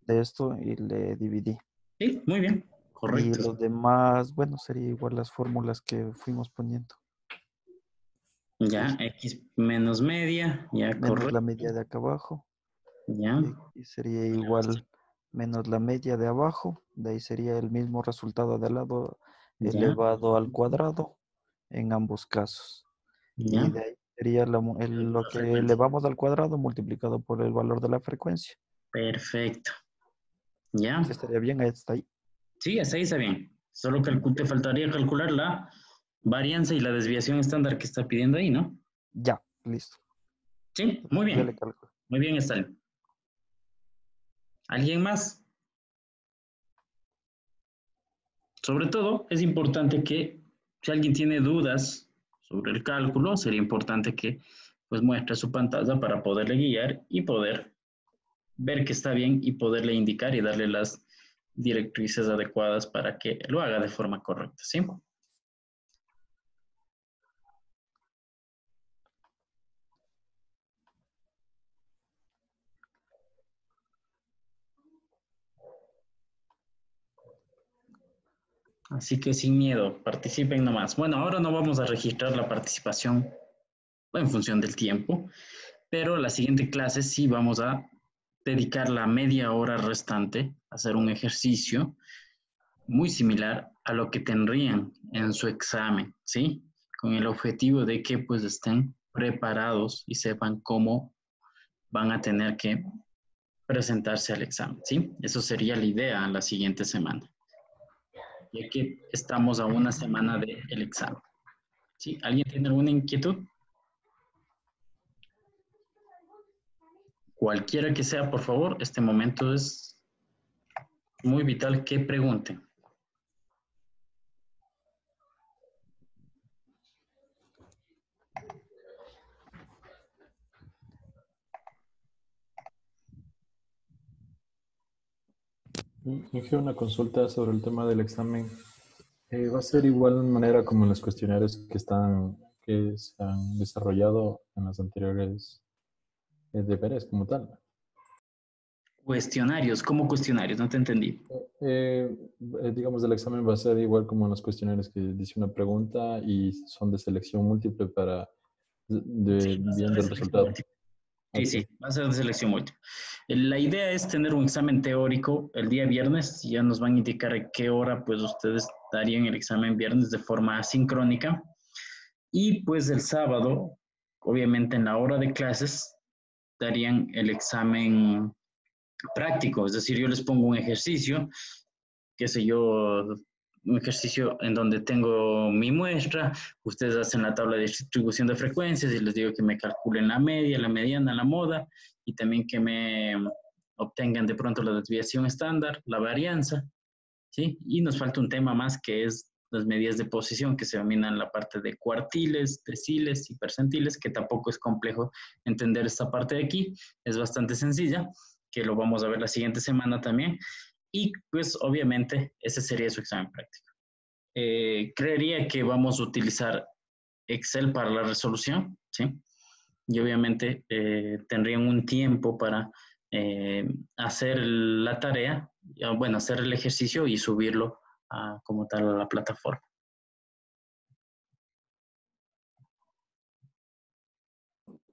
de esto y le dividí. Sí, muy bien. Correcto. Y los demás, bueno, sería igual las fórmulas que fuimos poniendo. Ya, x menos media, ya Menos correcto. la media de acá abajo. Ya. Y sería igual menos la media de abajo. De ahí sería el mismo resultado del lado Ya. elevado al cuadrado en ambos casos. Ya. Y de ahí sería lo que elevamos al cuadrado multiplicado por el valor de la frecuencia. Perfecto. Ya. ¿Sí estaría bien? Ahí está ahí. Sí, hasta ahí está bien. Solo te faltaría calcular la varianza y la desviación estándar que está pidiendo ahí, ¿no? Ya, listo. Sí, muy Ya le bien. calculo. Muy bien, Stalin. ¿Alguien más? Sobre todo, es importante que si alguien tiene dudas sobre el cálculo, sería importante que pues muestre su pantalla para poderle guiar y poder ver que está bien y poderle indicar y darle las directrices adecuadas para que lo haga de forma correcta, ¿sí? Así que sin miedo, participen nomás. Bueno, ahora no vamos a registrar la participación en función del tiempo, pero la siguiente clase sí vamos a dedicar la media hora restante a hacer un ejercicio muy similar a lo que tendrían en su examen, ¿sí? Con el objetivo de que pues estén preparados y sepan cómo van a tener que presentarse al examen, ¿sí? Eso sería la idea en la siguiente semana, ya que estamos a una semana del examen. ¿Sí? ¿Alguien tiene alguna inquietud? Cualquiera que sea, por favor, este momento es muy vital que pregunten. Inge, una consulta sobre el tema del examen. ¿Va a ser igual manera como en los cuestionarios que se han desarrollado en los anteriores deberes como tal? Cuestionarios, ¿cómo cuestionarios? No te entendí. Digamos, el examen va a ser igual como en los cuestionarios que dice una pregunta y son de selección múltiple para viendo el resultado. Sí, Ok. sí, va a ser de selección múltiple. La idea es tener un examen teórico el día viernes. Ya nos van a indicar a qué hora pues ustedes darían el examen viernes de forma asincrónica. Y pues el sábado, obviamente en la hora de clases, darían el examen práctico. Es decir, yo les pongo un ejercicio, qué sé yo, un ejercicio en donde tengo mi muestra, ustedes hacen la tabla de distribución de frecuencias y les digo que me calculen la media, la mediana, la moda y también que me obtengan de pronto la desviación estándar, la varianza, ¿sí? Y nos falta un tema más que es las medidas de posición que se dominan la parte de cuartiles, deciles y percentiles, que tampoco es complejo entender esta parte de aquí, es bastante sencilla, que lo vamos a ver la siguiente semana también. Y pues obviamente ese sería su examen práctico. Creería que vamos a utilizar Excel para la resolución, ¿sí? Y obviamente tendrían un tiempo para hacer la tarea, bueno, hacer el ejercicio y subirlo como tal a la plataforma,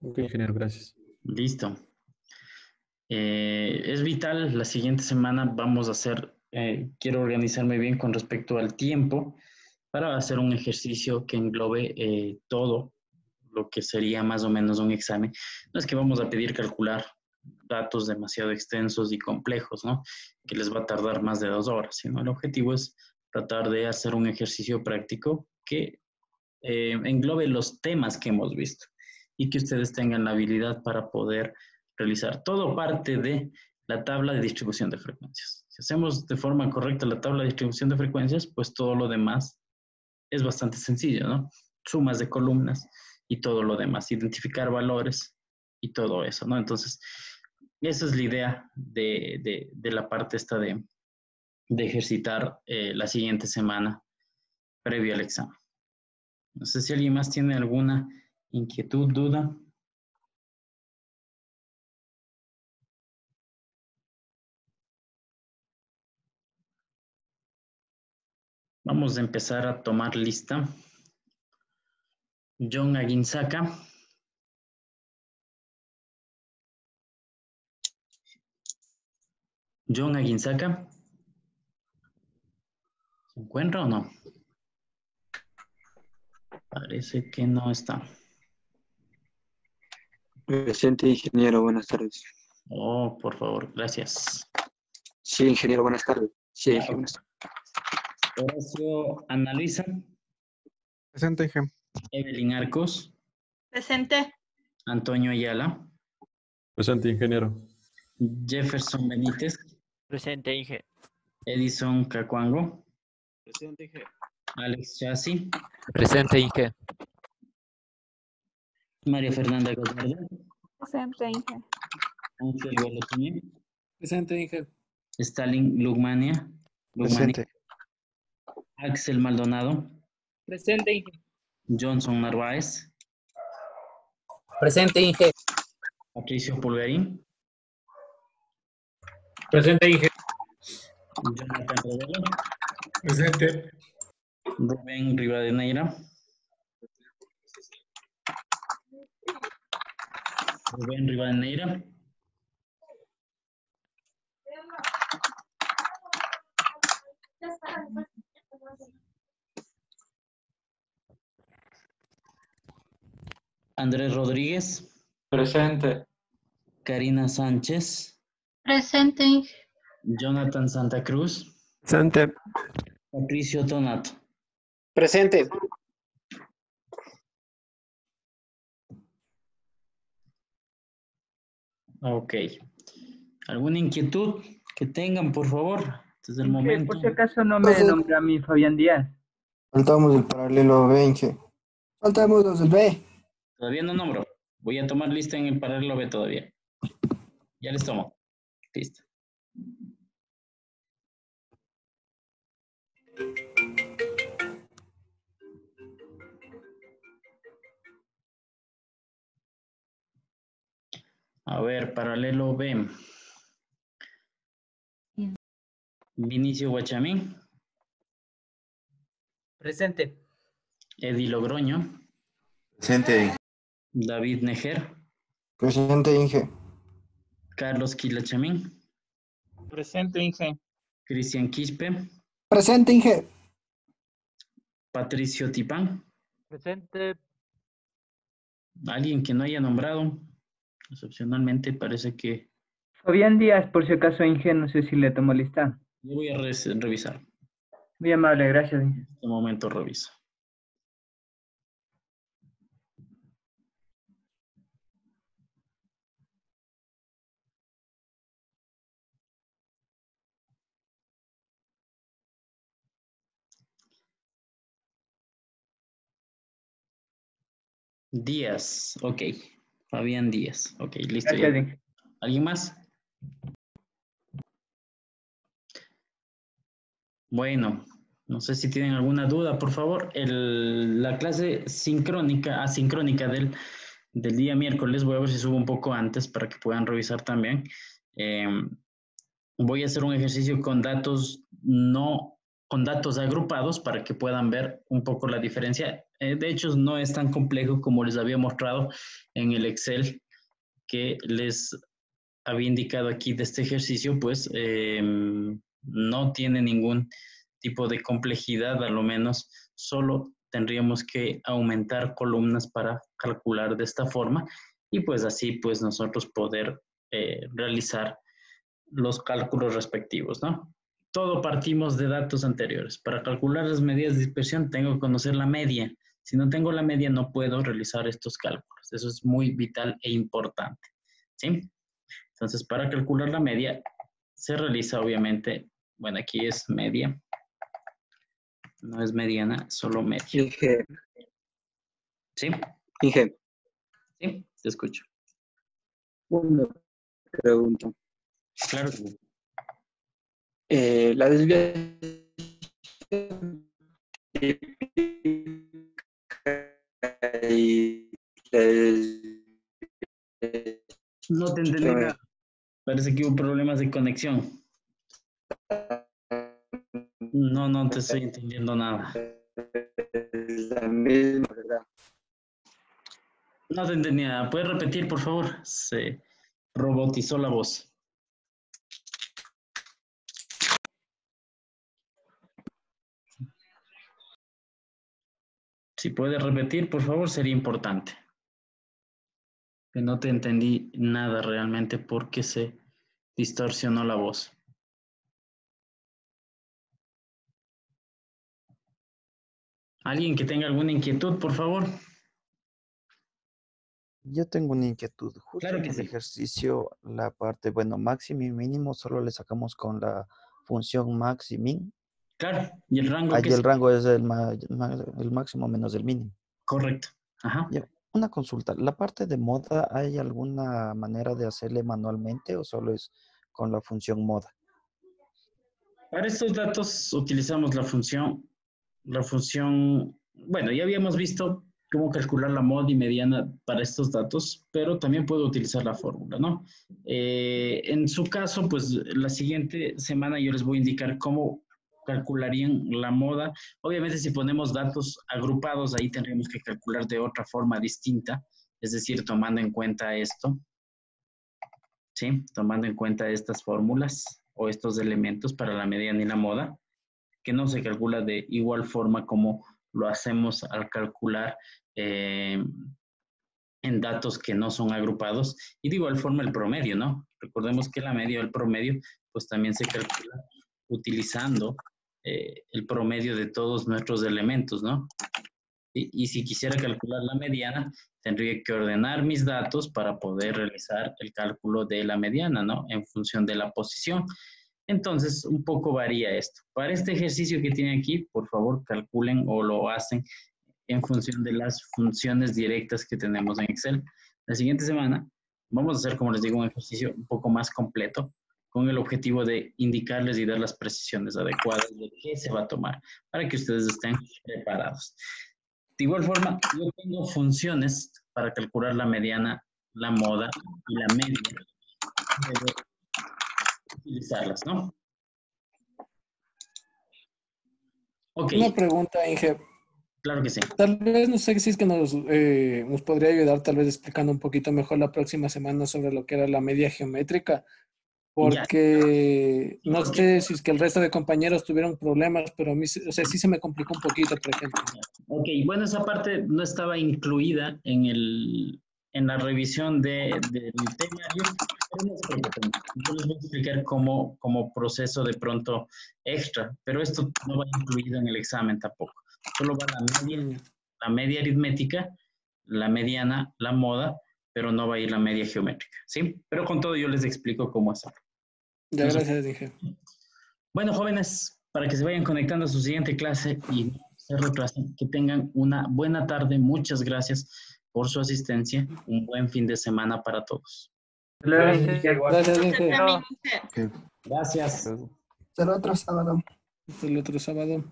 Ok, ingeniero, gracias. Listo. Es vital, la siguiente semana vamos a hacer, quiero organizarme bien con respecto al tiempo para hacer un ejercicio que englobe todo lo que sería más o menos un examen. No es que vamos a pedir calcular datos demasiado extensos y complejos, ¿no? Que les va a tardar más de 2 horas, sino el objetivo es tratar de hacer un ejercicio práctico que englobe los temas que hemos visto y que ustedes tengan la habilidad para poder realizar todo parte de la tabla de distribución de frecuencias. Si hacemos de forma correcta la tabla de distribución de frecuencias, pues todo lo demás es bastante sencillo, ¿no? Sumas de columnas y todo lo demás, identificar valores y todo eso, ¿no? Entonces, esa es la idea de la parte esta de ejercitar la siguiente semana previo al examen. No sé si alguien más tiene alguna inquietud, duda. Vamos a empezar a tomar lista. John Aguinzaca. John Aguinzaca. ¿Se encuentra o no? Parece que no está. Presente, ingeniero, buenas tardes. Oh, por favor, gracias. Sí, ingeniero, buenas tardes. Sí, buenas tardes. Horacio Ana Luisa. Presente, Inge. Evelyn Arcos. Presente. Antonio Ayala. Presente, ingeniero. Jefferson Benítez. Presente, Inge. Edison Cacuango. Presente, Inge. Alex Chassi. Presente, Inge. María Fernanda Gallardo. Presente, Inge. Ángel Gualotuñe. Presente, Inge. Stalin Lugmania. Presente. Axel Maldonado. Presente, Inge. Johnson Narváez. Presente, Inge. Patricio Pulgarín. Presente, Inge. Jonathan Rodelo. Presente. Rubén Rivadeneira. Rubén Rivadeneira. Andrés Rodríguez. Presente. Karina Sánchez. Presente, Inge. Jonathan Santa Cruz. Presente. Patricio Tonato. Presente. Ok. ¿Alguna inquietud que tengan, por favor? Desde el Inge, momento. por si acaso no me nombra a mí Fabián Díaz. Faltamos el paralelo 20. Faltamos los del B. Todavía no nombro. Voy a tomar lista en el paralelo B todavía. Ya les tomo. Listo. A ver, paralelo B. Vinicio Guachamín. Presente. Eddie Logroño. Presente. David Nejer. Presente, Inge. Carlos Quilachamín. Presente, Inge. Cristian Quispe. Presente, Inge. Patricio Tipán. Presente. Alguien que no haya nombrado. Excepcionalmente parece que... Fabián Díaz, por si acaso, Inge, no sé si le tomo lista. Yo voy a revisar. Muy amable, gracias, Inge. En este momento reviso. Díaz, ok. Fabián Díaz, ok, listo. Gracias, Ya. Inge. ¿Alguien más? Bueno, no sé si tienen alguna duda, por favor. La clase asincrónica del día miércoles, voy a ver si subo un poco antes para que puedan revisar también. Voy a hacer un ejercicio con datos no con datos agrupados para que puedan ver un poco la diferencia. De hecho, no es tan complejo como les había mostrado en el Excel que les había indicado aquí de este ejercicio, pues no tiene ningún tipo de complejidad, a lo menos solo tendríamos que aumentar columnas para calcular de esta forma y pues así pues nosotros poder realizar los cálculos respectivos, ¿no? Todo partimos de datos anteriores. Para calcular las medidas de dispersión tengo que conocer la media. Si no tengo la media no puedo realizar estos cálculos. Eso es muy vital e importante, ¿sí? Entonces, para calcular la media se realiza obviamente, bueno, aquí es media, no es mediana, solo media. Inge, ¿Sí? Inge, Sí, te escucho. una pregunta. Claro que sí. La desviación y la No te entendí nada. Parece que hubo problemas de conexión. No te estoy entendiendo nada. la misma, ¿verdad? No te entendí nada. ¿Puedes repetir, por favor? Se robotizó la voz. Si puedes repetir, por favor, sería importante. Que no te entendí nada realmente porque se distorsionó la voz. ¿Alguien que tenga alguna inquietud, por favor? Yo tengo una inquietud. Justo Claro en que el sí. ejercicio, la parte, bueno, máximo y mínimo, solo le sacamos con la función max y min. Claro, y el rango Allí que el rango es el máximo menos el mínimo. Correcto. Ajá. Ya, una consulta. ¿La parte de moda hay alguna manera de hacerle manualmente o solo es con la función moda? Para estos datos utilizamos la función, bueno, ya habíamos visto cómo calcular la mod y mediana para estos datos, pero también puedo utilizar la fórmula, ¿no? En su caso, pues la siguiente semana yo les voy a indicar cómo calcularían la moda. Obviamente, si ponemos datos agrupados, ahí tendríamos que calcular de otra forma distinta, es decir, tomando en cuenta esto, ¿sí? Tomando en cuenta estas fórmulas o estos elementos para la mediana y la moda, que no se calcula de igual forma como lo hacemos al calcular en datos que no son agrupados, y de igual forma el promedio, ¿no? Recordemos que la media o el promedio, pues también se calcula utilizando el promedio de todos nuestros elementos, ¿no? Y si quisiera calcular la mediana, tendría que ordenar mis datos para poder realizar el cálculo de la mediana, ¿no? En función de la posición. Entonces, un poco varía esto. Para este ejercicio que tiene aquí, por favor, calculen o lo hacen en función de las funciones directas que tenemos en Excel. La siguiente semana vamos a hacer, como les digo, un ejercicio un poco más completo con el objetivo de indicarles y dar las precisiones adecuadas de qué se va a tomar para que ustedes estén preparados. De igual forma, yo tengo funciones para calcular la mediana, la moda y la media. Debo utilizarlas, ¿no? Ok. Una pregunta, Inge. Claro que sí. Tal vez, no sé si es que nos podría ayudar, tal vez explicando un poquito mejor la próxima semana sobre lo que era la media geométrica, porque no sé si es que el resto de compañeros tuvieron problemas, pero a mí, o sea, sí se me complicó un poquito, por ejemplo. Ok, bueno, esa parte no estaba incluida en la revisión del temario, pero no se preocupen. Yo les voy a explicar como proceso de pronto extra, pero esto no va incluido en el examen tampoco. Solo va la media aritmética, la mediana, la moda, pero no va a ir la media geométrica, ¿sí? Pero con todo yo les explico cómo hacerlo. Ya, gracias, dije. Bueno, jóvenes, para que se vayan conectando a su siguiente clase y no se retrasen, que tengan una buena tarde. Muchas gracias por su asistencia. Un buen fin de semana para todos. Gracias, dije. Gracias. Hasta el otro sábado. Hasta el otro sábado.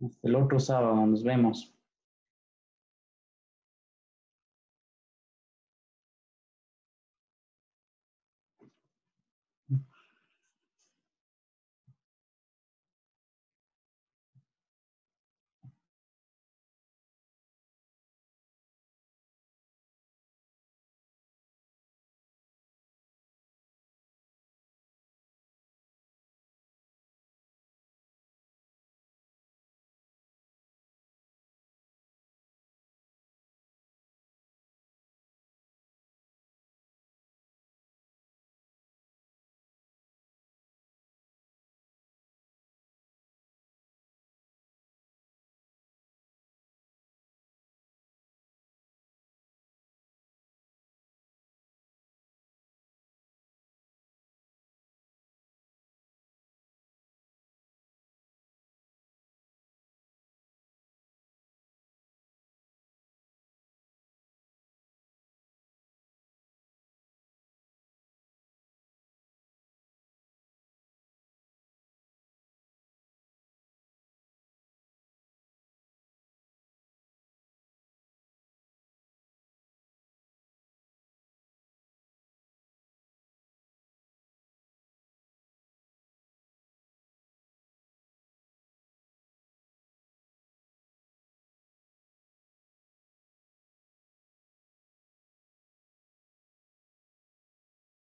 Hasta el otro sábado. Nos vemos.